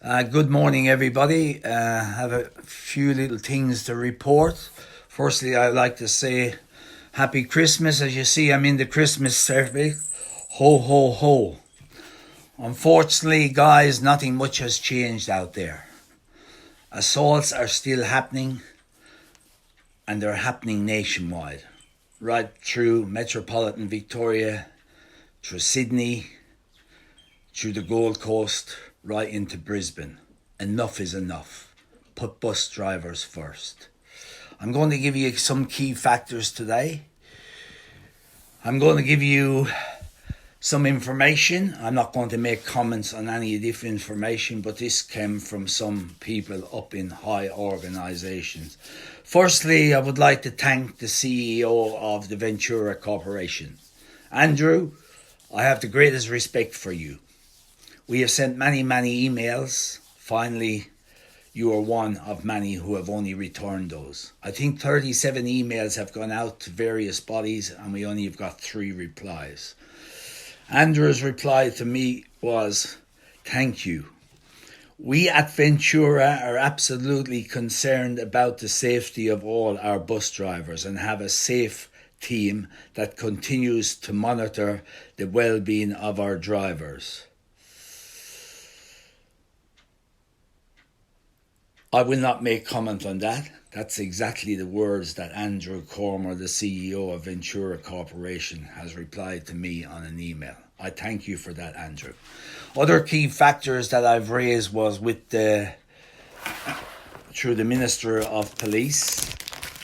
Good morning, everybody. Have a few little things to report. Firstly, I'd like to say Happy Christmas. As you see, I'm in the Christmas service. Ho, ho, ho. Unfortunately, guys, nothing much has changed out there. Assaults are still happening, and they're happening nationwide. Right through metropolitan Victoria, through Sydney, through the Gold Coast, right into Brisbane. Enough is enough. Put bus drivers first. I'm going to give you some key factors today. I'm going to give you some information. I'm not going to make comments on any of this information, but this came from some people up in high organisations. Firstly, I would like to thank the CEO of the Ventura Corporation. Andrew, I have the greatest respect for you. We have sent many emails. Finally, you are one of many who have only returned those. I think 37 emails have gone out to various bodies and we only have got 3 replies. Andrew's reply to me was, thank you. We at Ventura are absolutely concerned about the safety of all our bus drivers and have a safe team that continues to monitor the well-being of our drivers. I will not make comment on that. That's exactly the words that Andrew Cormer, the CEO of Ventura Corporation, has replied to me on an email. I thank you for that, Andrew. Other key factors that I've raised was through the Minister of Police,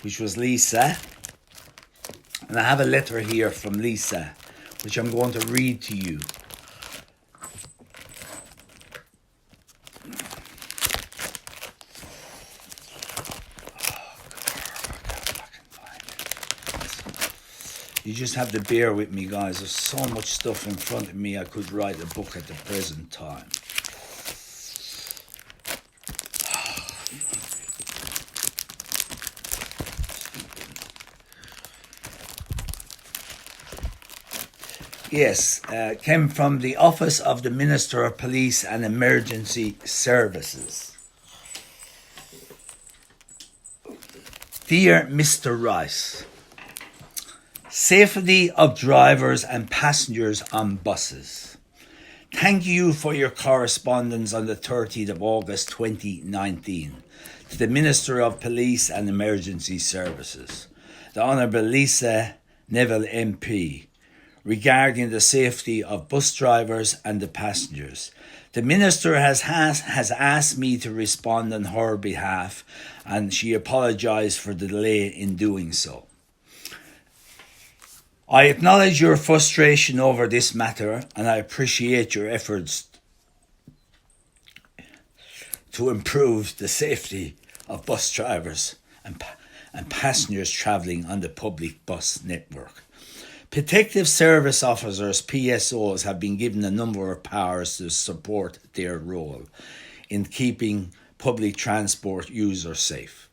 which was Lisa. And I have a letter here from Lisa, which I'm going to read to you. You just have to bear with me, guys. There's so much stuff in front of me, I could write a book at the present time. Yes, came from the Office of the Minister of Police and Emergency Services. Dear Mr. Rice, safety of drivers and passengers on buses. Thank you for your correspondence on the 30th of August 2019 to the Minister of Police and Emergency Services, the Honourable Lisa Neville MP, regarding the safety of bus drivers and the passengers. The Minister has asked me to respond on her behalf, and she apologised for the delay in doing so. I acknowledge your frustration over this matter and I appreciate your efforts to improve the safety of bus drivers and passengers travelling on the public bus network. Protective Service Officers, PSOs, have been given a number of powers to support their role in keeping public transport users safe.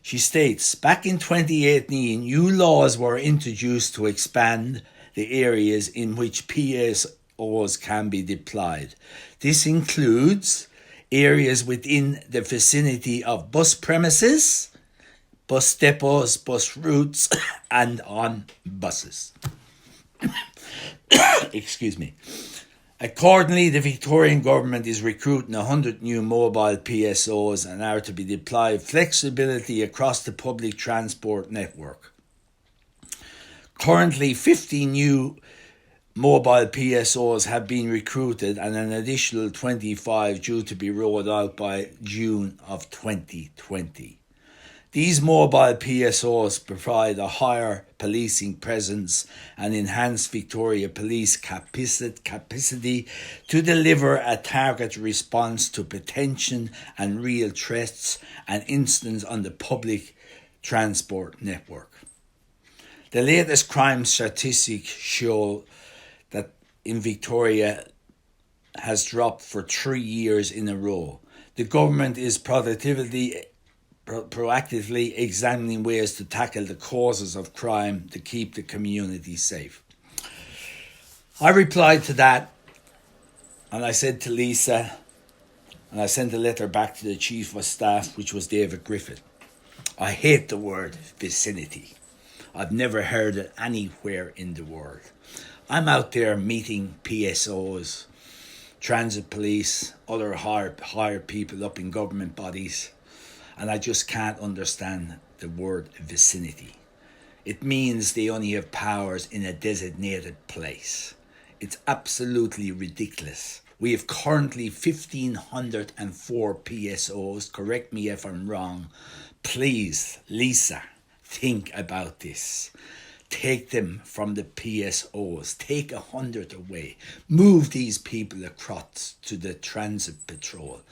She states, back in 2018, new laws were introduced to expand the areas in which PSOs can be deployed. This includes areas within the vicinity of bus premises, bus depots, bus routes, and on buses. Excuse me. Accordingly, the Victorian Government is recruiting 100 new mobile PSOs and are to be deployed flexibility across the public transport network. Currently, 50 new mobile PSOs have been recruited and an additional 25 due to be rolled out by June of 2020. These mobile PSOs provide a higher policing presence and enhance Victoria Police capacity to deliver a targeted response to potential and real threats and incidents on the public transport network. The latest crime statistics show that in Victoria has dropped for 3 years in a row. The government is proactively examining ways to tackle the causes of crime to keep the community safe. I replied to that and I said to Lisa, And I sent a letter back to the Chief of Staff, which was David Griffith. I hate the word vicinity. I've never heard it anywhere in the world. I'm out there meeting PSOs, transit police, other hired people up in government bodies, and I just can't understand the word vicinity. It means they only have powers in a designated place. It's absolutely ridiculous. We have currently 1,504 PSOs. Correct me if I'm wrong. Please, Lisa, think about this. Take them from the PSOs. Take 100 away. Move these people across to the transit patrol.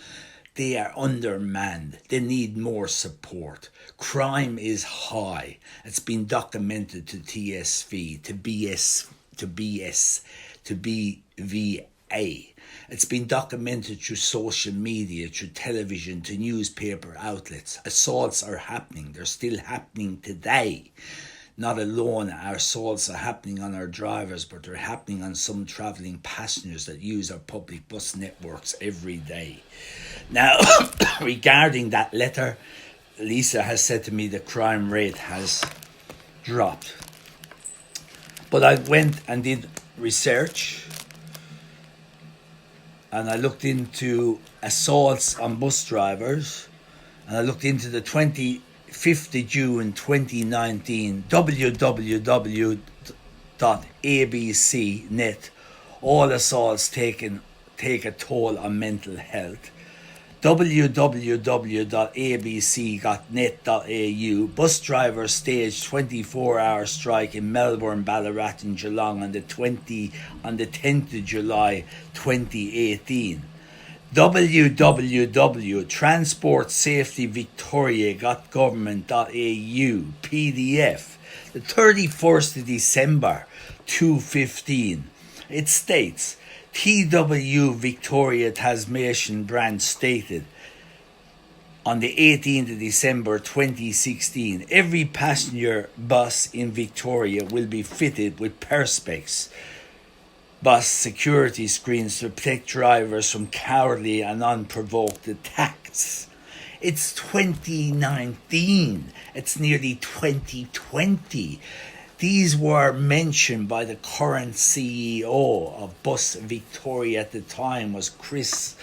They are undermanned. They need more support. Crime is high. It's been documented to TSV, to BVA. It's been documented through social media, through television, to newspaper outlets. Assaults are happening. They're still happening today. Not alone are assaults are happening on our drivers, but they're happening on some travelling passengers that use our public bus networks every day. Now, regarding that letter, Lisa has said to me the crime rate has dropped. But I went and did research, and I looked into assaults on bus drivers, and I looked into the 25th of June 2019 www.abc.net. All assaults take a toll on mental health. www.abc.net.au. Bus drivers staged 24-hour strike in Melbourne, Ballarat and Geelong on the 10th of July 2018. www.transportsafetyvictoria.government.au PDF, the 31st of December 2015. It states, TW Victoria Tasmanian branch stated on the 18th of December 2016, every passenger bus in Victoria will be fitted with Perspex bus security screens to protect drivers from cowardly and unprovoked attacks. It's 2019. It's nearly 2020. These were mentioned by the current CEO of Bus Victoria at the time, was Chris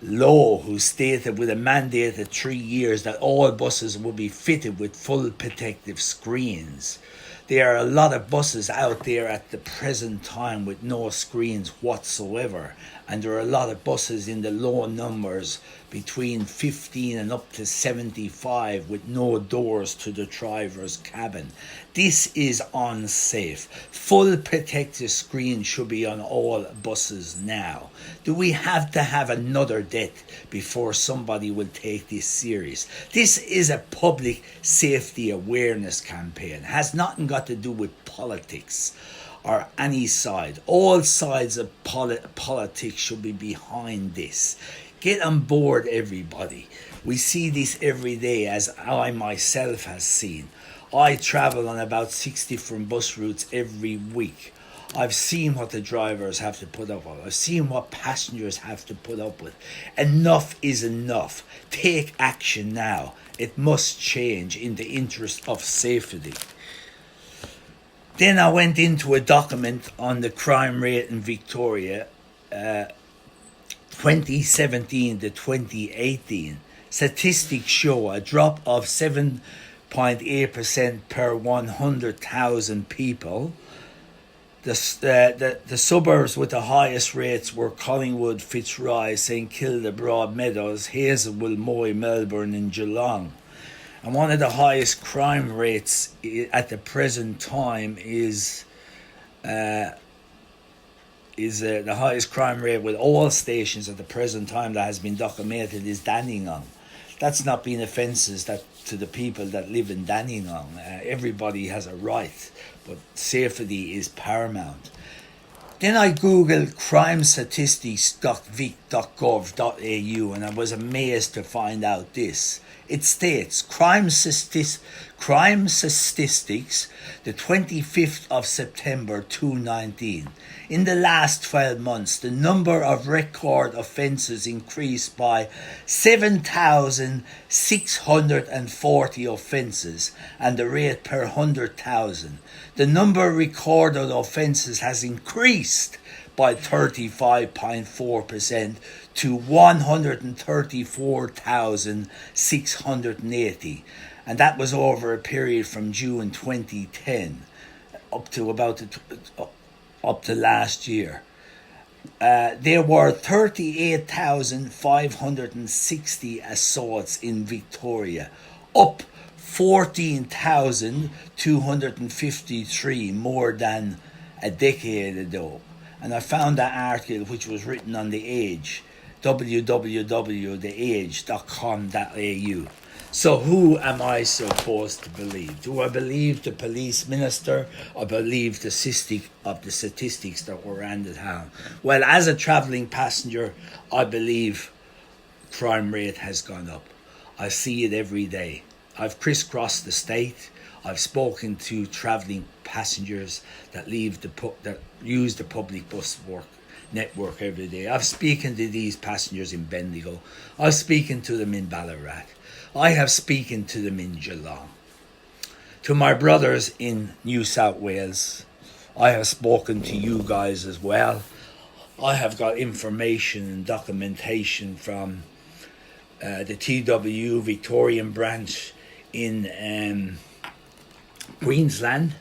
Lowe, who stated with a mandate of 3 years that all buses will be fitted with full protective screens. There are a lot of buses out there at the present time with no screens whatsoever, and there are a lot of buses in the low numbers between 15 and up to 75 with no doors to the driver's cabin. This is unsafe. Full protective screen should be on all buses now. Do we have to have another death before somebody will take this serious? This is a public safety awareness campaign. It has nothing got to do with politics or any side. All sides of politics should be behind this. Get on board, everybody. We see this every day, as I myself has seen. I travel on about 6 different bus routes every week. I've seen what the drivers have to put up with. I've seen what passengers have to put up with. Enough is enough. Take action now. It must change in the interest of safety. Then I went into a document on the crime rate in Victoria, 2017 to 2018. Statistics show a drop of 7.8% per 100,000 people. The suburbs with the highest rates were Collingwood, Fitzroy, St Kilda, Broadmeadows, Hazelwood, Moy, Melbourne and Geelong. And one of the highest crime rates at the present time is the highest crime rate with all stations at the present time that has been documented is Dandenong. That's not being offences to the people that live in Dandenong. Everybody has a right, but safety is paramount. Then I googled crimestatistics.vic.gov.au and I was amazed to find out this. It states crime statistics, the 25th of September 2019. In the last 12 months, the number of record offences increased by 7,640 offences and the rate per 100,000. The number of recorded offences has increased by 35.4% to 134,680, and that was over a period from June 2010 up to last year. There were 38,560 assaults in Victoria, up 14,253 more than a decade ago. And I found that article, which was written on The Age, www.theage.com.au. So who am I supposed to believe? Do I believe the police minister or believe the statistics that were handed down? Well, as a travelling passenger, I believe crime rate has gone up. I see it every day. I've crisscrossed the state. I've spoken to travelling passengers that use the public bus network every day. I've spoken to these passengers in Bendigo. I've spoken to them in Ballarat. I have spoken to them in Geelong. To my brothers in New South Wales, I have spoken to you guys as well. I have got information and documentation from the TWU Victorian branch in Queensland,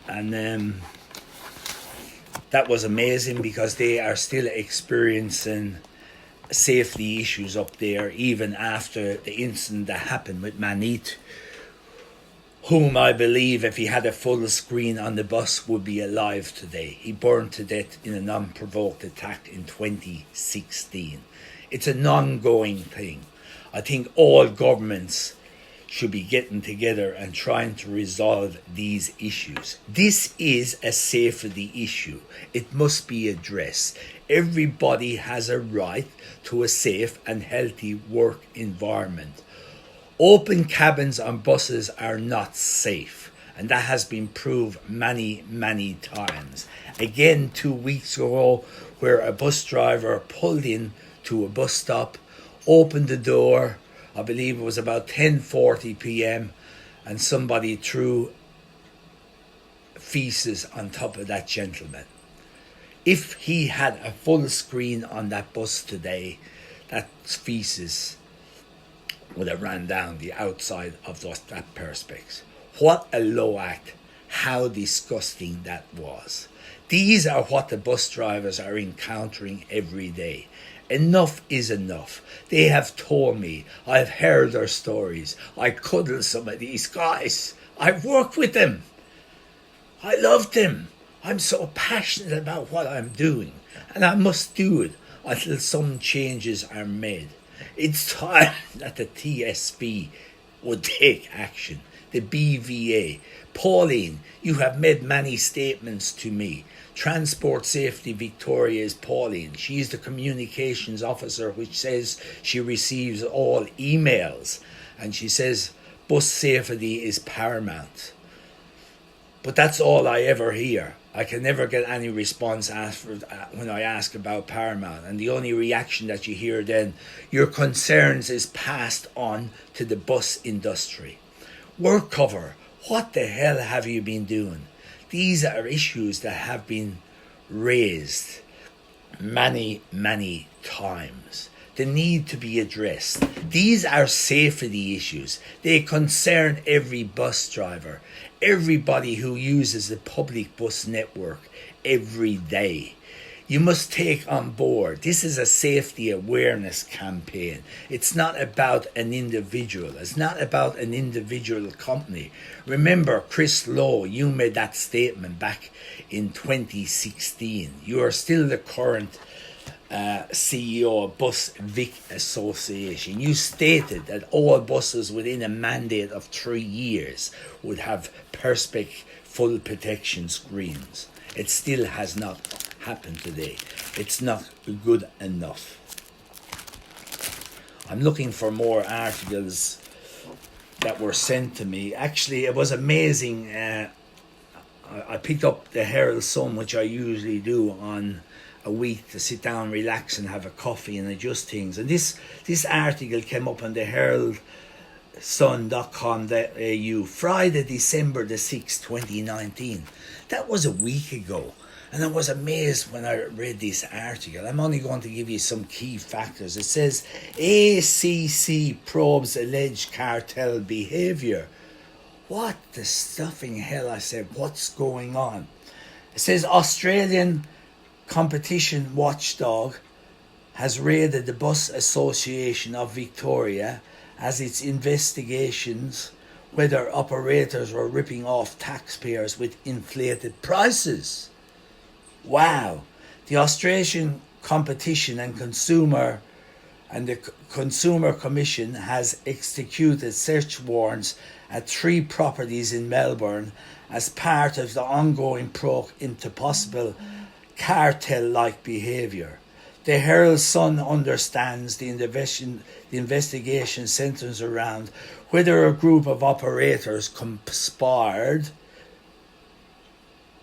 and that was amazing because they are still experiencing safety issues up there even after the incident that happened with Manit, whom I believe, if he had a full screen on the bus, would be alive today. He burned to death in an unprovoked attack in 2016. It's an ongoing thing. I think all governments should be getting together and trying to resolve these issues. This is a safety issue. It must be addressed. Everybody has a right to a safe and healthy work environment. Open cabins on buses are not safe, and that has been proved many, many times. Again, 2 weeks ago, where a bus driver pulled in to a bus stop, opened the door, I believe it was about 10:40 p.m, and somebody threw feces on top of that gentleman. If he had a full screen on that bus today, that feces would have ran down the outside of that perspex. What a low act. How disgusting that was. These are what the bus drivers are encountering every day. Enough is enough. They have told me. I've heard their stories. I cuddle some of these guys. I've worked with them. I love them. I'm so passionate about what I'm doing, and I must do it until some changes are made. It's time that the TSB would take action. The BVA. Pauline, you have made many statements to me. Transport Safety Victoria is Pauline. She is the communications officer, which says she receives all emails, and she says bus safety is paramount. But that's all I ever hear. I can never get any response when I ask about Paramount, and the only reaction that you hear then, your concerns is passed on to the bus industry. Work cover, what the hell have you been doing? These are issues that have been raised many, many times. They need to be addressed. These are safety issues. They concern every bus driver, everybody who uses the public bus network every day. You must take on board. This is a safety awareness campaign. It's not about an individual. It's not about an individual company. Remember, Chris Lowe, you made that statement back in 2016. You are still the current CEO of Bus Vic Association. You stated that all buses within a mandate of 3 years would have Perspex full protection screens. It still has not happened today. It's not good enough. I'm looking for more articles that were sent to me. Actually, it was amazing. I picked up the Herald Sun, which I usually do on a week to sit down, relax, and have a coffee and adjust things. And this article came up on the heraldsun.com.au, Friday, December the 6th, 2019. That was a week ago. And I was amazed when I read this article. I'm only going to give you some key factors. It says ACC probes alleged cartel behaviour. What the stuffing hell? I said, what's going on? It says Australian competition watchdog has raided the Bus Association of Victoria as its investigations whether operators were ripping off taxpayers with inflated prices. Wow. The Australian Competition and the Consumer Commission has executed search warrants at 3 properties in Melbourne as part of the ongoing probe into possible cartel-like behaviour. The Herald Sun understands the investigation centres around whether a group of operators conspired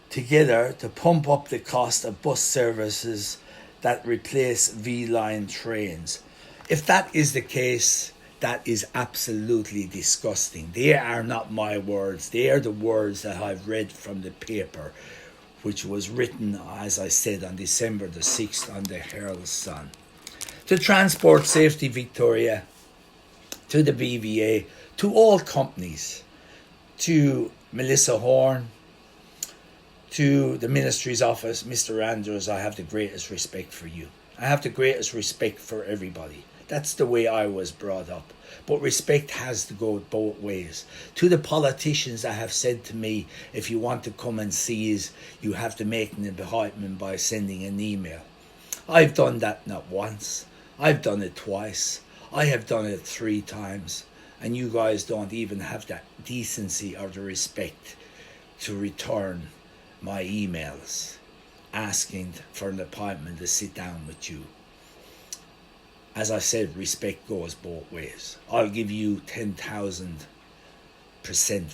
together to pump up the cost of bus services that replace V-Line trains. If that is the case, that is absolutely disgusting. They are not my words. They are the words that I've read from the paper, which was written, as I said, on December the 6th on the Herald Sun. To Transport Safety Victoria, to the BVA, to all companies, to Melissa Horn, to the Ministry's office, Mr. Andrews, I have the greatest respect for you. I have the greatest respect for everybody. That's the way I was brought up. But respect has to go both ways. To the politicians that have said to me, if you want to come and see us, you have to make an appointment by sending an email. I've done that not once. I've done it twice. I have done it 3 times. And you guys don't even have that decency or the respect to return my emails asking for an appointment to sit down with you. As I said, respect goes both ways. I'll give you 10,000%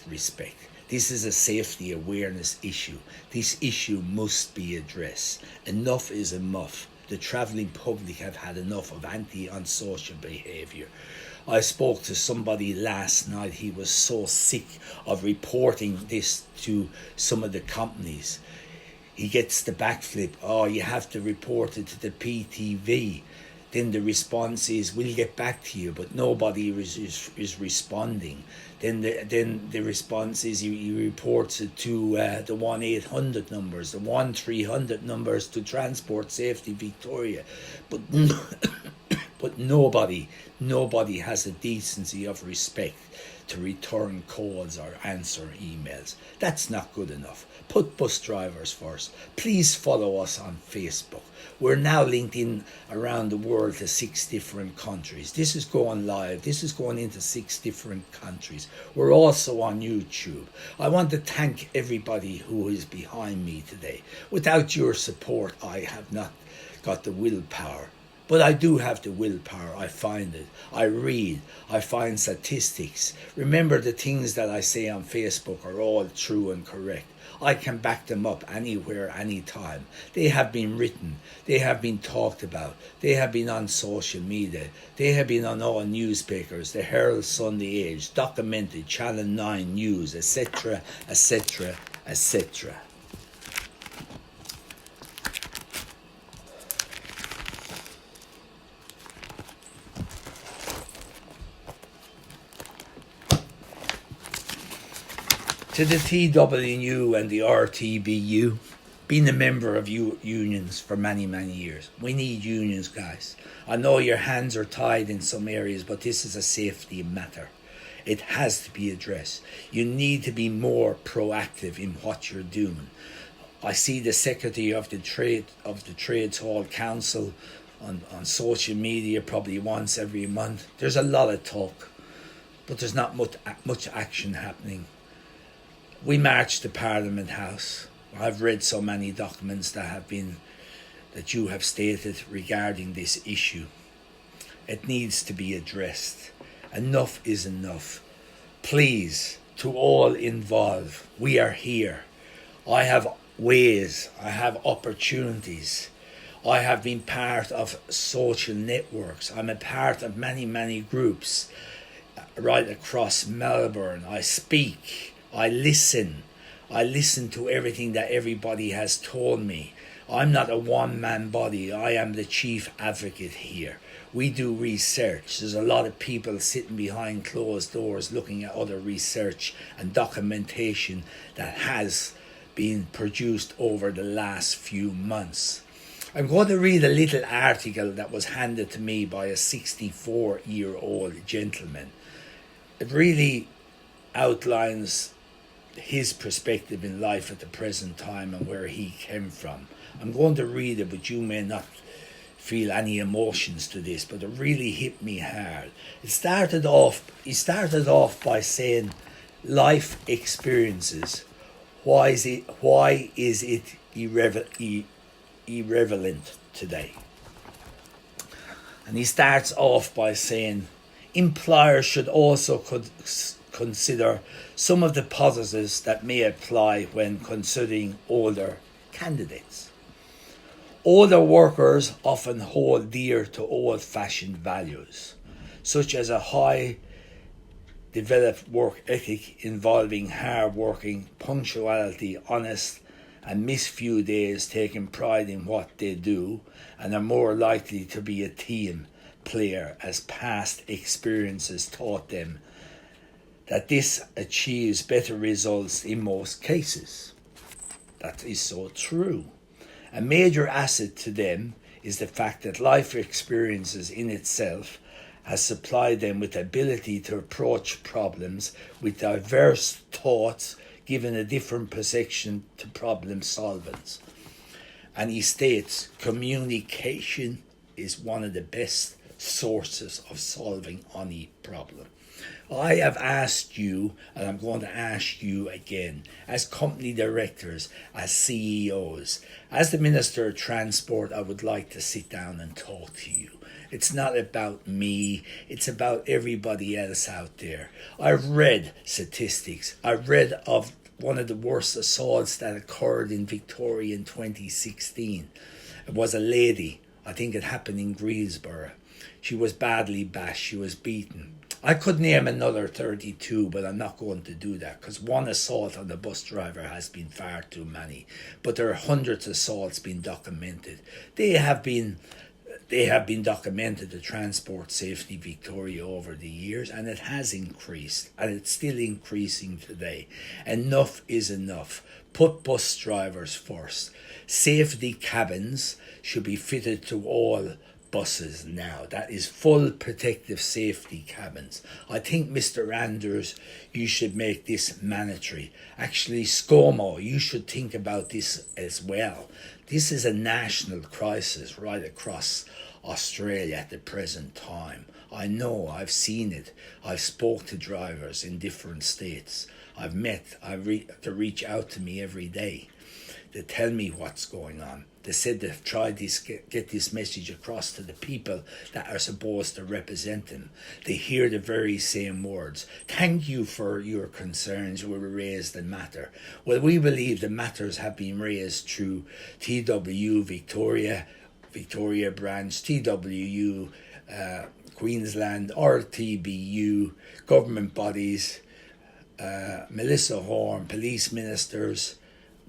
respect. This is a safety awareness issue. This issue must be addressed. Enough is enough. The travelling public have had enough of anti-social behaviour. I spoke to somebody last night. He was so sick of reporting this to some of the companies. He gets the backflip. Oh, you have to report it to the PTV. Then the response is, we'll get back to you, but nobody is responding. Then the response is he reports it to the 1-800 numbers, the 1-300 numbers to Transport Safety Victoria. But but nobody has the decency of respect to return calls or answer emails. That's not good enough. Put bus drivers first. Please follow us on Facebook. We're now linked in around the world to 6 different countries. This is going live. This is going into 6 different countries. We're also on YouTube. I want to thank everybody who is behind me today. Without your support, I have not got the willpower. But I do have the willpower. I find it. I read. I find statistics. Remember, the things that I say on Facebook are all true and correct. I can back them up anywhere, anytime. They have been written. They have been talked about. They have been on social media. They have been on all newspapers, the Herald Sun, The Age, documented, Channel 9 News, etc., etc., etc. To the TWU and the RTBU, been a member of unions for many, many years. We need unions, guys. I know your hands are tied in some areas, but this is a safety matter. It has to be addressed. You need to be more proactive in what you're doing. I see the Secretary of the Trades Hall Council on social media probably once every month. There's a lot of talk, but there's not much action happening. We marched to Parliament House. I've read so many documents that you have stated regarding this issue. It needs to be addressed. Enough is enough. Please, to all involved, we are here. I have ways, I have opportunities. I have been part of social networks. I'm a part of many, many groups right across Melbourne. I speak, I listen. I listen to everything that everybody has told me. I'm not a one-man body. I am the chief advocate here. We do research. There's a lot of people sitting behind closed doors looking at other research and documentation that has been produced over the last few months. I'm going to read a little article that was handed to me by a 64-year-old gentleman. It really outlines his perspective in life at the present time and where he came from. I'm going to read it, but you may not feel any emotions to this, but it really hit me hard. He started off by saying, life experiences. Why is it irrelevant today? And he starts off by saying, employers should also consider some of the positives that may apply when considering older candidates. Older workers often hold dear to old-fashioned values, such as a high developed work ethic involving hard working, punctuality, honest, and miss few days, taking pride in what they do, and are more likely to be a team player, as past experiences taught them that this achieves better results in most cases. That is so true. A major asset to them is the fact that life experiences in itself has supplied them with the ability to approach problems with diverse thoughts, given a different perception to problem solvers. And he states communication is one of the best sources of solving any problem. I have asked you, and I'm going to ask you again, as company directors, as CEOs, as the Minister of Transport, I would like to sit down and talk to you. It's not about me, it's about everybody else out there. I've read statistics. I've read of one of the worst assaults that occurred in Victoria in 2016. It was a lady, I think it happened in Greensboro. She was badly bashed, she was beaten. I could name another 32, but I'm not going to do that because one assault on the bus driver has been far too many. But there are hundreds of assaults being documented. They have been documented, the Transport Safety Victoria, over the years, and it has increased, and it's still increasing today. Enough is enough. Put bus drivers first. Safety cabins should be fitted to all buses now. That is full protective safety cabins. I think, Mr. Anders, you should make this mandatory. Actually, ScoMo, you should think about this as well. This is a national crisis right across Australia at the present time. I know, I've seen it. I've spoke to drivers in different states. They reach out to me every day. They tell me what's going on. They said they've tried get this message across to the people that are supposed to represent them. They hear the very same words. Thank you for your concerns were raised and matter. Well, we believe the matters have been raised through TWU Victoria branch, TWU Queensland, RTBU, government bodies, Melissa Horn, police ministers.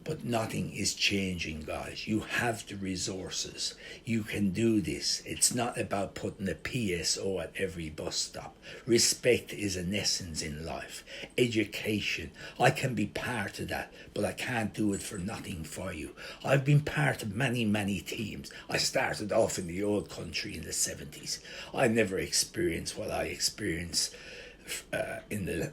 But nothing is changing, guys. You have the resources. You can do this. It's not about putting a PSO at every bus stop. Respect is an essence in life. Education. I can be part of that, but I can't do it for nothing for you. I've been part of many, many teams. I started off in the old country in the 70s. I never experienced what I experienced in the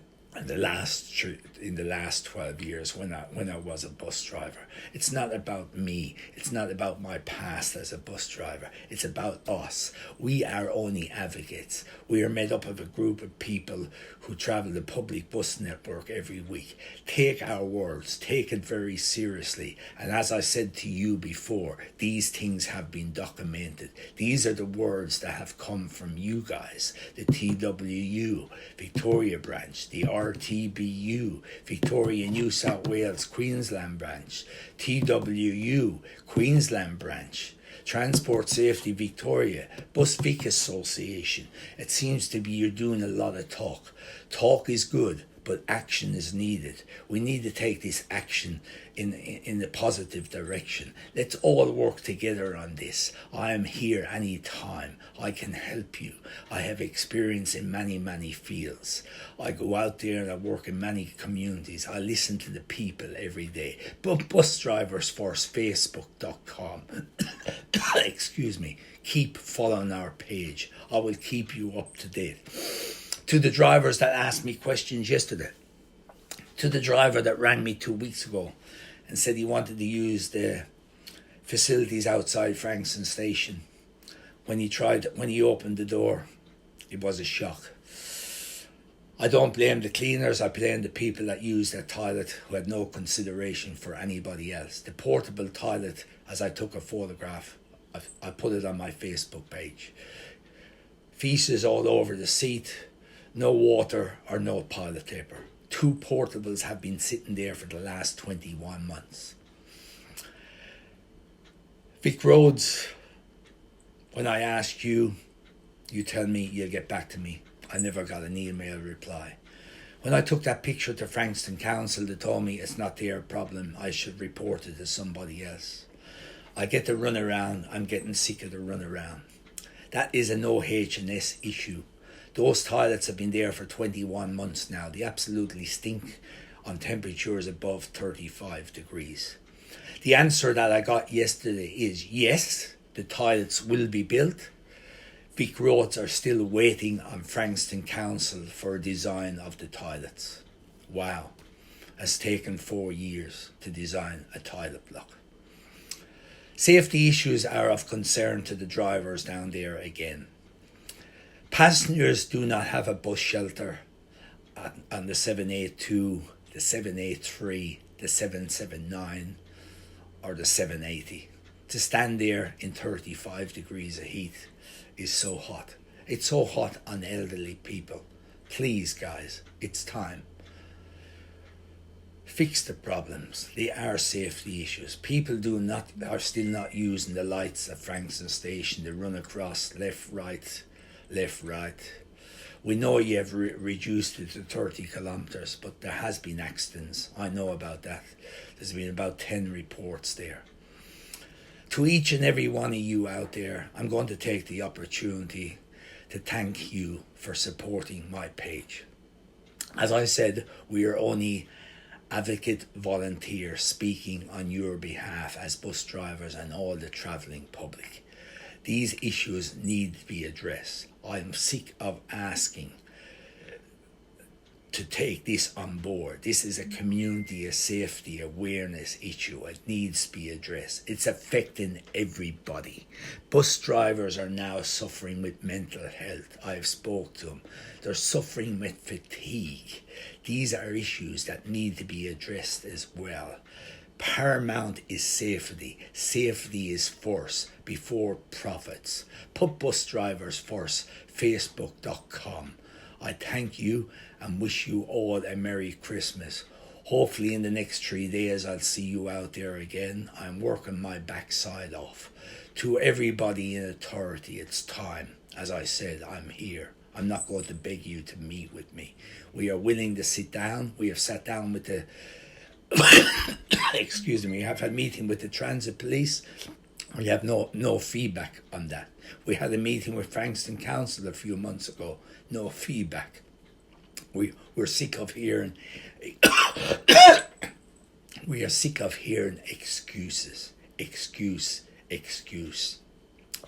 last in the last 12 years when I was a bus driver. It's not about me. It's not about my past as a bus driver. It's about us. We are only advocates. We are made up of a group of people who travel the public bus network every week. Take our words, take it very seriously. And as I said to you before, these things have been documented. These are the words that have come from you guys, the TWU, Victoria branch, the RTBU, Victoria, New South Wales, Queensland branch, TWU, Queensland branch, Transport Safety Victoria, Bus Vic Association. It seems to be you're doing a lot of talk. Talk is good, but action is needed. We need to take this action in the positive direction. Let's all work together on this. I am here anytime. I can help you. I have experience in many fields. I go out there and I work in many communities. I listen to the people every day. But Bus Drivers First, Facebook.com. Excuse me. Keep following our page. I will keep you up to date. To the drivers that asked me questions yesterday, to the driver that rang me 2 weeks ago and said he wanted to use the facilities outside Frankston Station, when he opened the door, it was a shock. I don't blame the cleaners, I blame the people that used their toilet who had no consideration for anybody else. The portable toilet, as I took a photograph, I put it on my Facebook page. Feces all over the seat, no water or no toilet paper. 2 portables have been sitting there for the last 21 months. Vic Roads, when I asked you, you tell me you'll get back to me. I never got an email reply. When I took that picture to Frankston Council, they told me it's not their problem. I should report it to somebody else. I get the runaround. I'm getting sick of the runaround. That is an OH&S issue. Those toilets have been there for 21 months now. They absolutely stink on temperatures above 35 degrees. The answer that I got yesterday is yes, the toilets will be built. Vic Roads are still waiting on Frankston Council for a design of the toilets. Wow, it's taken 4 years to design a toilet block. Safety issues are of concern to the drivers down there again. Passengers do not have a bus shelter on the 782, the 783, the 779 or the 780. To stand there in 35 degrees of heat is so hot. It's so hot on elderly people. Please guys, it's time. Fix the problems. They are safety issues. People are still not using the lights at Frankston Station. They run across left, right. We know you have reduced it to 30 kilometres, but there has been accidents. I know about that. There's been about 10 reports there. To each and every one of you out there, I'm going to take the opportunity to thank you for supporting my page. As I said, we are only advocate volunteers speaking on your behalf as bus drivers and all the travelling public. These issues need to be addressed. I'm sick of asking to take this on board. This is a community safety awareness issue. It needs to be addressed. It's affecting everybody. Bus drivers are now suffering with mental health. I've spoke to them. They're suffering with fatigue. These are issues that need to be addressed as well. Paramount is safety. Safety is first before profits. Put Bus Drivers First, Facebook.com. I thank you and wish you all a Merry Christmas. Hopefully in the next 3 days I'll see you out there again. I'm working my backside off. To everybody in authority, it's time. As I said, I'm here. I'm not going to beg you to meet with me. We are willing to sit down. We have sat down with the excuse me, we have had a meeting with the transit police. We have no feedback on that. We had a meeting with Frankston Council a few months ago. No feedback. We're sick of hearing we are sick of hearing excuses. Excuse.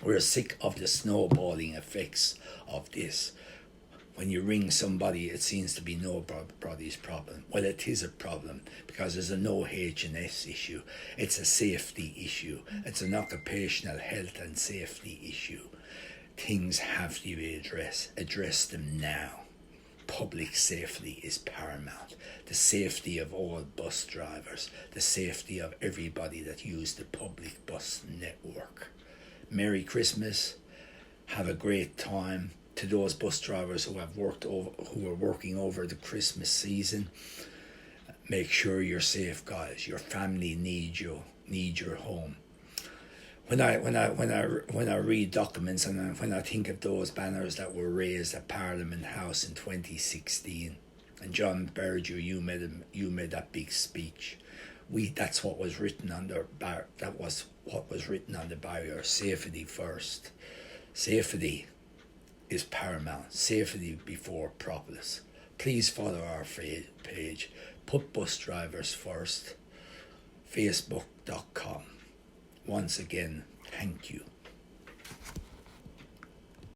We're sick of the snowballing effects of this. When you ring somebody, it seems to be nobody's problem. Well, it is a problem because there's a no H&S issue. It's a safety issue. It's an occupational health and safety issue. Things have to be addressed. Address them now. Public safety is paramount. The safety of all bus drivers. The safety of everybody that use the public bus network. Merry Christmas. Have a great time. To those bus drivers who are working over the Christmas season, make sure you're safe, guys. Your family needs you, need your home. When I read documents and when I think of those banners that were raised at Parliament House in 2016, and John Berger, you made that big speech. That's what was written on the barrier. Safety first. Safety is paramount. Safety before propolis. Please follow our page. Put bus drivers first. Facebook.com. Once again, thank you.